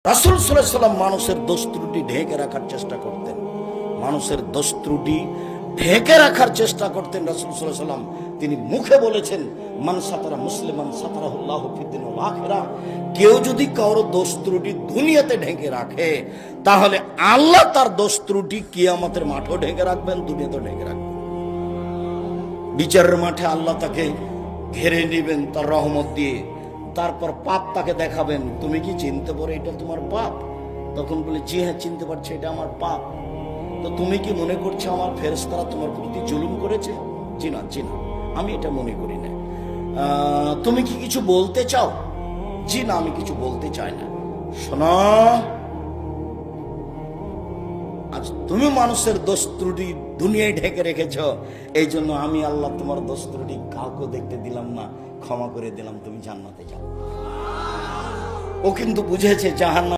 রাসূল সাল্লাল্লাহু আলাইহি ওয়াসাল্লাম মানুষের দোষ ত্রুটি ঢেকে রাখার চেষ্টা করতেন, মানুষের দোষ ত্রুটি ঢেকে রাখার চেষ্টা করতেন রাসূল সাল্লাল্লাহু আলাইহি ওয়াসাল্লাম। তিনি মুখে বলেছেন, মান সাতারা মুসলিমান সাতারাহুল্লাহু ফিদ দুনিয়া ওয়াল আখিরা। কেউ যদি কারো দোষ ত্রুটি দুনিয়াতে ঢেকে রাখে, তাহলে আল্লাহ তার দোষ ত্রুটি কিয়ামতের মাঠেও ঢেকে রাখবেন, দুনিয়াতেও ঢেকে রাখবেন। বিচারের মাঠে আল্লাহ তাকে ঘেরে নেবেন তার রহমত দিয়ে, তারপর পাপ তাকে দেখাবেন। তুমি কি চিনতে পারো এটা তোমার পাপ? তখন বলে, জি হ্যাঁ চিনতে পারছি, এটা আমার পাপ। তো তুমি কি মনে করছো আমার ফেরেশতারা তোমার প্রতি জুলুম করেছে? জি না, জি না, আমি এটা মনে করি না। তুমি কি কিছু বলতে চাও? জি না, আমি কিছু বলতে চাই না। শোনো, আজ তুমি মানুষের দোষ ত্রুটি দুনিয়ায় ঢেকে রেখেছ, এই জন্য আমি আল্লাহ তোমার দোষ ত্রুটি কাউকে দেখতে দিলাম না, ক্ষমা করে দিলাম, তুমি জান্নাতে যাও। ও কিন্তু বুঝেছে জাহান্নাম